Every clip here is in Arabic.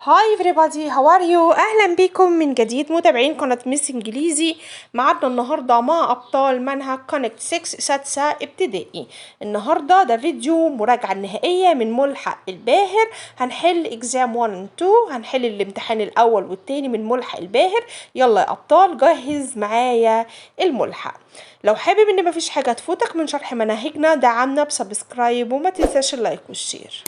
هاي everybody, how are you؟ أهلا بكم من جديد متابعين قناة ميس إنجليزي. معادنا النهاردة مع أبطال منهج كونكت 6 سادسة ابتدائي. النهاردة ده فيديو مراجعة نهائية من ملحق الباهر. هنحل إكزام 1 و 2، هنحل الامتحان الأول والتاني من ملحق الباهر. يلا يا أبطال جهز معايا الملحق. لو حابب إن مفيش حاجة تفوتك من شرح مناهجنا دعمنا بسبسكرايب وما تنساش اللايك والشير.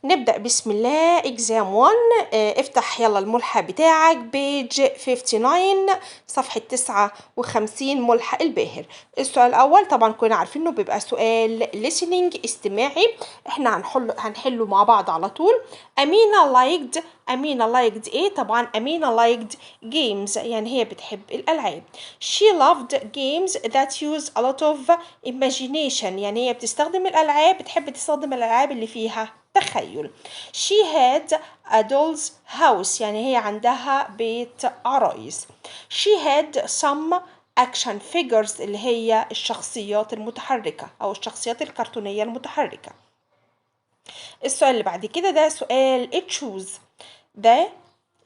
نبدأ بسم الله. إكزام 1. افتح يلا الملحق بتاعك بيج 59 صفحة 59 ملحق الباهر. السؤال الأول طبعا كنا عارفين إنه بيبقى سؤال listening استماعي. احنا هنحله مع بعض على طول. أمينة liked إيه؟ طبعا أمينة liked games، يعني هي بتحب الألعاب. She loved games that use a lot of imagination، يعني هي بتحب تستخدم الألعاب اللي فيها تخيل. She had a doll's house، يعني هي عندها بيت عرايس. She had some action figures، اللي هي الشخصيات المتحركة أو الشخصيات الكرتونية المتحركة. السؤال اللي بعد كده ده سؤال choose. ده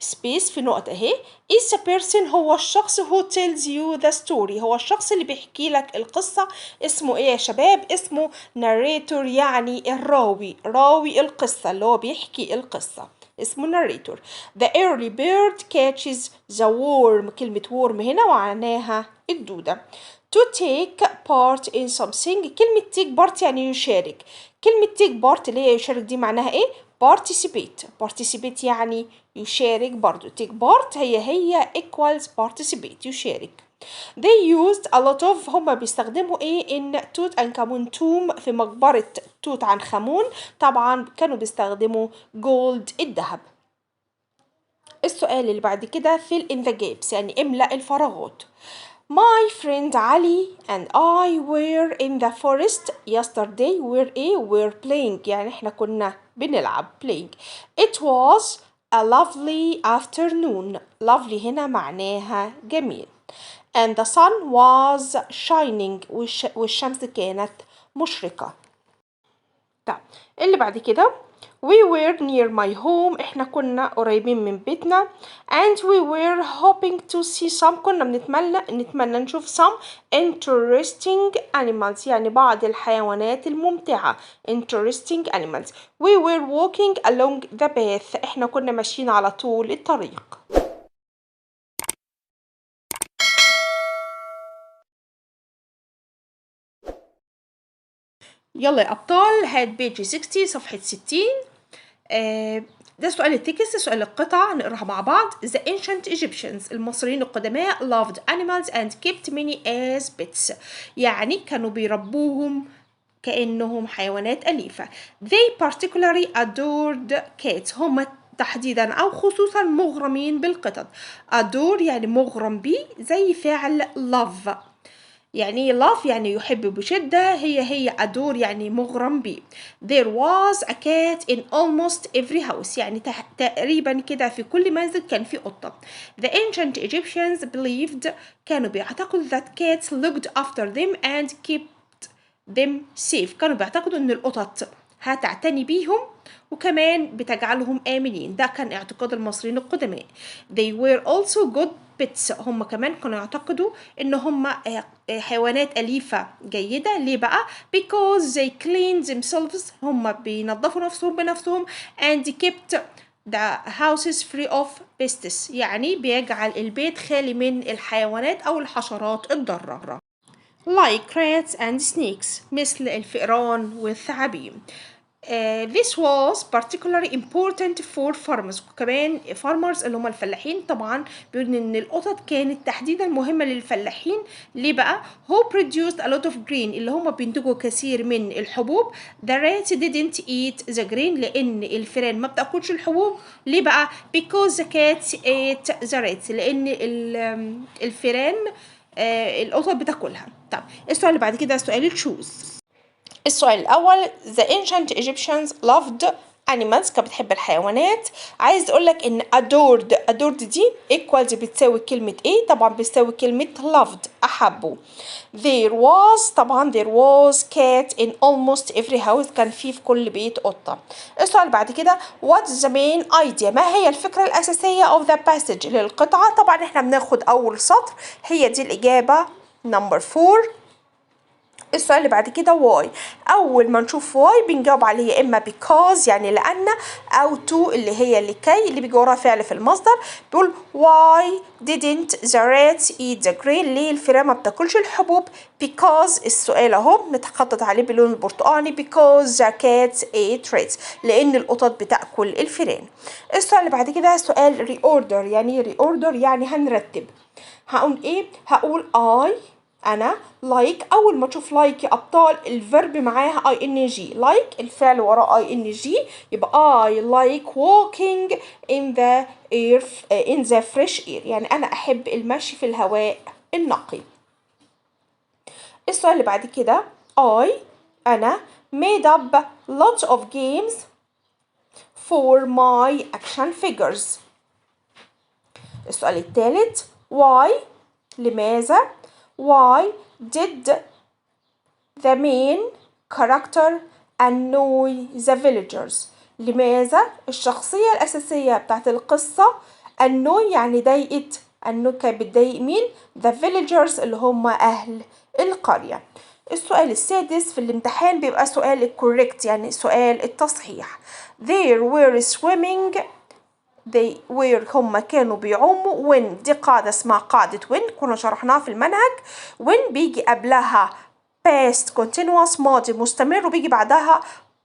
سبيس في نقطة اهي. is a person هو الشخص who tells you the story، هو الشخص اللي بيحكي لك القصة. اسمه ايه يا شباب؟ اسمه narrator، يعني راوي القصة اللي هو بيحكي القصة اسمه narrator. the early bird catches the worm، كلمة worm هنا معناها الدودة. to take part in something، كلمة take part يعني يشارك. كلمة take part اللي هي يشارك دي معناها ايه؟ participate يعني يشارك برضو. take part هي equals participate يشارك. they used a lot of، هما بيستخدموا ايه؟ in توت عنخ آمون tomb، في مقبرة توت عنخ آمون طبعا كانوا بيستخدموا gold الذهب. السؤال اللي بعد كده fill in the gaps، يعني املأ الفراغات. My friend Ali and I were in the forest yesterday. We're playing، يعني احنا كنا بنلعب playing. It was a lovely afternoon. lovely هنا معناها جميل. And the sun was shining، والشمس كانت مشرقة. طيب اللي بعد كده we were near my home، احنا كنا قريبين من بيتنا. and we were hoping to see some، كنا نتمنى نشوف some interesting animals، يعني بعض الحيوانات الممتعة interesting animals. we were walking along the path، احنا كنا ماشيين على طول الطريق. يلا يا أبطال هات بيج 60 صفحة 60. ده سؤال التكست، سؤال القطع نقراها مع بعض. The ancient Egyptians، المصريين القدماء loved animals and kept many as pets، يعني كانوا بيربوهم كأنهم حيوانات أليفة. They particularly adored cats، هم تحديدا أو خصوصا مغرمين بالقطط. adore يعني مغرم بيه، زي فعل love، يعني love يعني يحب بشدة، هي adore يعني مغرم بيه. There was a cat in almost every house، يعني تقريبا كده في كل منزل كان في قطة. The ancient Egyptians believed، كانوا بيعتقدوا that cats looked after them and kept them safe، كانوا بيعتقدوا ان القطط هتعتني بيهم وكمان بتجعلهم آمنين. ده كان اعتقاد المصريين القدماء. They were also good pets، هم كمان كانوا يعتقدوا ان هم حيوانات أليفة جيدة. ليه بقى؟ because they clean themselves، هم بينظفوا نفسهم بنفسهم and kept the houses free of pests، يعني بيجعل البيت خالي من الحيوانات أو الحشرات الضارة. like rats and snakes، مثل الفئران والثعابين. This was particularly important for farmers، كمان farmers اللي هم الفلاحين طبعا بيقولوا ان القطط كانت تحديدا مهمة للفلاحين. ليه بقى؟ who produced a lot of grain، اللي هم بينتجوا كثير من الحبوب. the rats didn't eat the grain، لان الفئران ما بتاكلش الحبوب. ليه بقى؟ because the cats ate the rats، لان الفئران القطط بتاكلها. طب السؤال اللي بعد كده سؤال تشوز. السؤال الأول the ancient Egyptians loved animals كانت بتحب الحيوانات. عايز اقول لك ان adored دي equals بتساوي كلمة ايه؟ طبعا بتساوي كلمة loved احبه. there was cat in almost every house كان في كل بيت قطة. السؤال بعد كده what is the main idea ما هي الفكرة الأساسية of the passage للقطعة؟ طبعا احنا بناخد أول سطر هي دي الإجابة number 4. السؤال اللي بعد كده why أول ما نشوف why بنجاوب عليه يا إما because يعني لأن أو to اللي هي لكي اللي بيجي وراها فعل في المصدر. بيقول why didn't the rat eat the grain ليه الفئران ما بتاكلش الحبوب؟ because السؤال أهو متخطط عليه باللون البرتقاني because the cat ate rats لأن القطط بتاكل الفئران. السؤال اللي بعد كده سؤال reorder يعني reorder يعني هنرتب. هقول إيه؟ هقول أنا like أول ما تشوف like يا أبطال الفيرب معاها ing like الفعل وراه ing يبقى I like walking in the fresh air يعني أنا أحب المشي في الهواء النقي. السؤال اللي بعد كده أنا made up lots of games for my action figures. السؤال الثالث why لماذا why did the main character annoy the villagers لماذا الشخصية الأساسية بتاعت القصة annoy يعني ضايقت annoy كانت بتضايق مين the villagers اللي هم أهل القرية. السؤال السادس في الامتحان بيبقى سؤال correct يعني سؤال التصحيح. they were swimming they were هم كانوا بيعوموا when دي قاعدة اسمها قاعدة when كنا شرحناها في المنهج. when بيجي قبلها past continuous ماضي مستمر وبيجي بعدها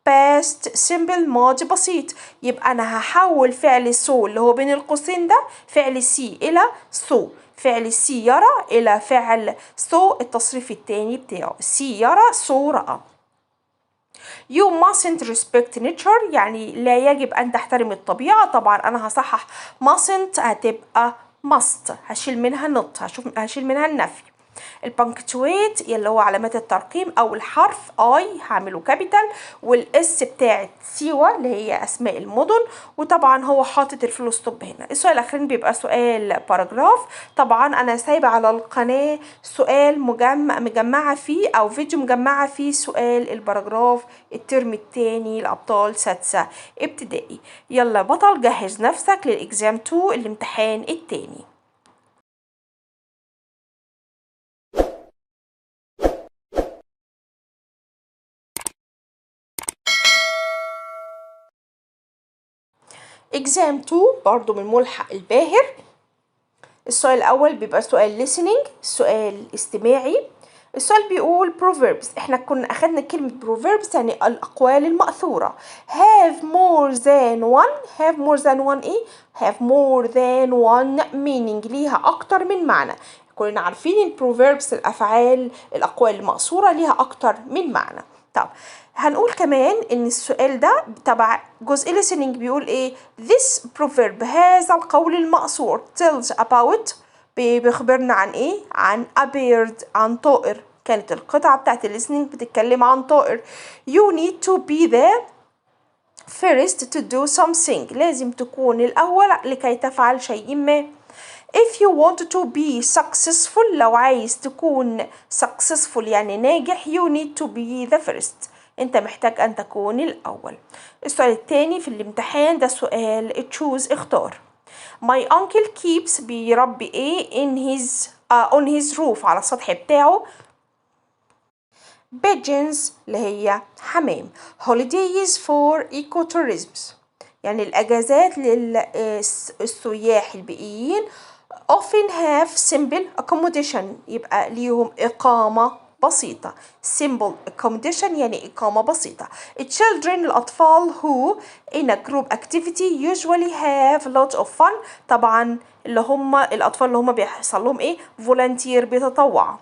past simple ماضي بسيط. يبقى أنا هحول فعل so اللي هو بين القوسين ده فعل سي إلى so فعل سي يرى إلى فعل so التصريف التاني بتاعه سي يرى so رأى. You mustn't respect nature يعني لا يجب أن تحترم الطبيعة. طبعا أنا هصحح mustn't هتبقى must هشيل منها not هشيل منها النفي. البنكتويت اللي هو علامات الترقيم أو الحرف I هعمله كابيتال والإس بتاعت سيوة اللي هي أسماء المدن وطبعا هو حاطط الفول ستوب هنا. السؤال الأخير بيبقى سؤال باراجراف. طبعا أنا سايبة على القناة سؤال مجمعة فيه أو فيديو مجمعة فيه سؤال الباراجراف الترم التاني لأبطال سادسة ابتدائي. يلا بطل جهز نفسك للإكزام 2 الامتحان التاني. exam 2 برضو من ملحق الباهر. السؤال الأول بيبقى سؤال listening سؤال استماعي. السؤال بيقول proverbs احنا كنا أخدنا كلمة proverbs يعني الأقوال المأثورة. have more than one ايه؟ have more than one meaning ليها أكتر من معنى. كلنا عارفين proverbs الأفعال الأقوال المأثورة ليها أكتر من معنى. طب هنقول كمان ان السؤال ده تبع جزء listening بيقول ايه this proverb هذا القول المأثور tells about بيخبرنا عن ايه عن a bird عن طائر. كانت القطعة بتاعت listening بتتكلم عن طائر. you need to be the first to do something لازم تكون الأول لكي تفعل شيء ما. if you want to be successful لو عايز تكون successful يعني ناجح you need to be the first انت محتاج ان تكون الاول. السؤال التاني في الامتحان ده سؤال choose اختار. my uncle keeps بيربي ايه on his roof على السطح بتاعه pigeons اللي هي حمام. holidays for ecotourism يعني الاجازات للسياح البيئيين often have simple accommodation يبقى ليهم إقامة بسيطة. simple accommodation يعني إقامة بسيطة. children الأطفال who in a group activity usually have lots of fun طبعا اللي هم الأطفال اللي هم بيحصل لهم إيه volunteer بيتطوعوا.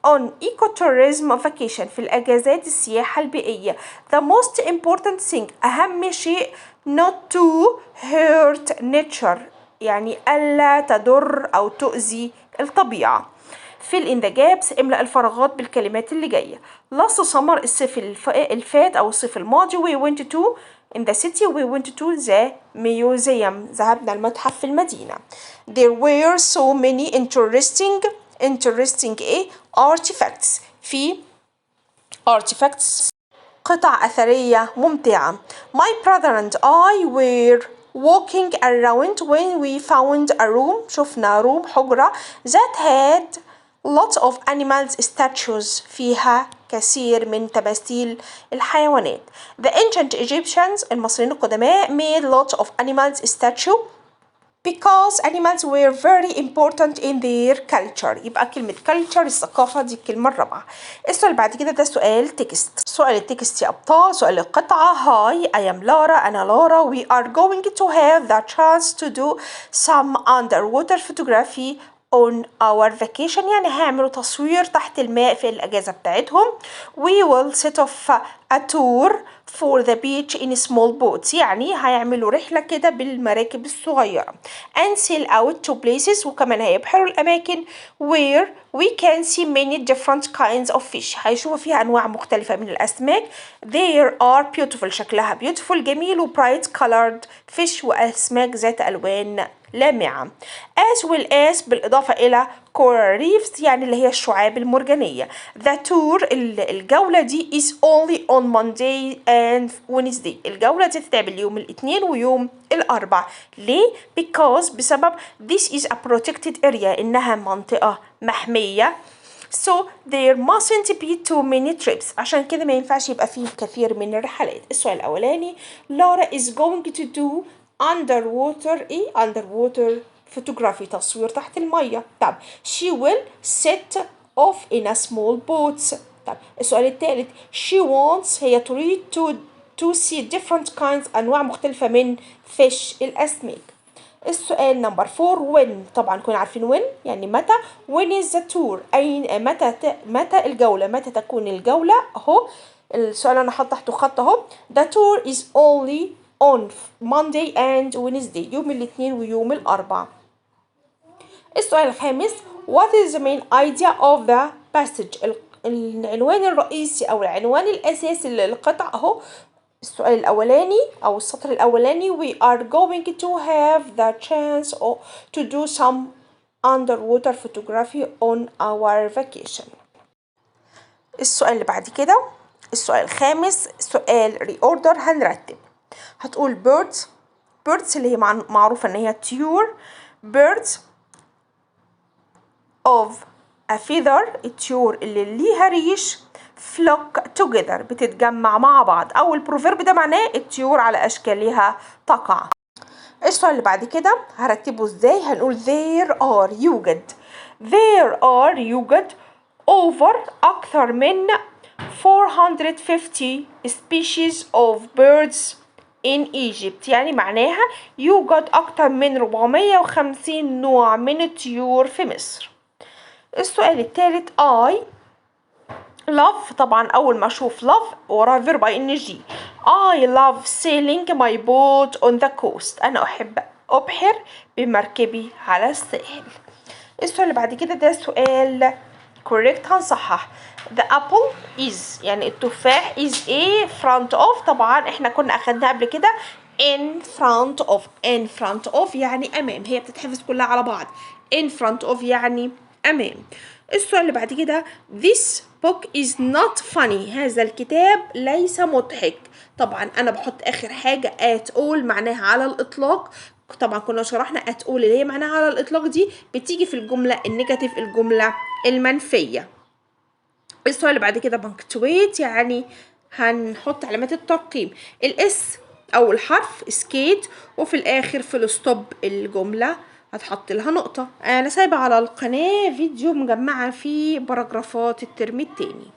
on ecotourism vacation في الأجازات السياحة البيئية the most important thing أهم شيء not to hurt nature يعني ألا تضر أو تؤذي الطبيعة. fill in the gaps، املأ الفراغات بالكلمات اللي جاية. last summer الصيف الفات أو الصيف الماضي we went to in the city we went to the museum، ذهبنا المتحف في المدينة. there were so many interesting ايه artifacts، في artifacts قطع أثرية ممتعة. My brother and I were walking around when we found a room، شفنا روم حجرة that had lots of animals statues، فيها كثير من تماثيل الحيوانات. The ancient Egyptians المصريين القدماء made lots of animals statue because animals were very important in their culture. يبقى كلمة culture الثقافة دي الكلمة الرابعة. السؤال اللي بعد كده ده سؤال تكست. سؤال التكست يا أبطال. سؤال القطعة. Hi I am Lara، أنا لارا. We are going to have the chance to do some underwater photography on our vacation، يعني هيعملوا تصوير تحت الماء في الأجازة بتاعتهم. We will set off a tour for the beach in small boats، يعني هيعملوا رحلة كده بالمراكب الصغيرة. and sail out to places، وكمان هيبحروا الأماكن where we can see many different kinds of fish، هيشوفوا فيها أنواع مختلفة من الأسماك. there are beautiful، شكلها beautiful جميل، و bright colored fish، وأسماك ذات ألوان لامعة. as well as بالإضافة إلى coral reefs، يعني اللي هي الشعاب المرجانية. the tour الجولة دي is only on Monday and Wednesday، الجولة دي تتعمل يوم الاثنين ويوم الأربع. ليه؟ because بسبب this is a protected area، إنها منطقة محمية. so there mustn't be too many trips، عشان كده ما ينفعش يبقى فيه كثير من الرحلات. السؤال الأولاني Laura is going to do underwater photography، تصوير تحت المية. طب she will set off in a small boat. طب السؤال الثالث she wants، هي تريد to see different kinds، أنواع مختلفة من fish الأسماك. السؤال نمبر 4 when، طبعا كنا عارفين when يعني متى. when is the tour، أي متى الجولة، متى تكون الجولة. أهو السؤال أنا حاطط تحته خط أهو. the tour is only on Monday and Wednesday، يوم الاثنين ويوم الأربعاء. السؤال الخامس what is the main idea of the passage، العنوان الرئيسي أو العنوان الأساسي للقطع أهو. السؤال الأولاني أو السطر الأولاني we are going to have the chance to do some underwater photography on our vacation. السؤال اللي بعد كده السؤال الخامس سؤال reorder، هنرتب. هتقول birds اللي هي معروفة إن هي طيور. birds of a feather، الطيور اللي ليها ريش. flock together، بتتجمع مع بعض، أو البروفيرب ده معناه الطيور على أشكالها تقع. السؤال اللي بعد كده هرتبه ازاي. هنقول there are يوجد over أكثر من 450 species of birds in Egypt، يعني معناها يوجد أكثر من 450 نوع من الطيور في مصر. السؤال الثالث I love، طبعا أول ما أشوف love وراه verb ing. I love sailing my boat on the coast، أنا أحب أبحر بمركبي على الساحل. السؤال اللي بعد كده ده سؤال correct، هنصحح. the apple is، يعني التفاح is a front of، طبعا احنا كنا أخدناها قبل كده in front of يعني أمام، هي بتتحفظ كلها على بعض. in front of يعني أمام. السؤال اللي بعد كده this book is not funny، هذا الكتاب ليس مضحك. طبعا أنا بحط آخر حاجة at all معناها على الإطلاق. طبعا كنا شرحنا at all اللي هي معناها على الإطلاق، دي بتيجي في الجملة النيجاتيف، الجملة المنفية. السؤال اللي بعد كده punctuate، يعني هنحط علامات الترقيم. الاس أو الحرف skate، وفي الآخر في الستوب الجملة هتحط لها نقطة. أنا سايبة على القناة فيديو مجمعة فيه باراجرافات الترم التاني.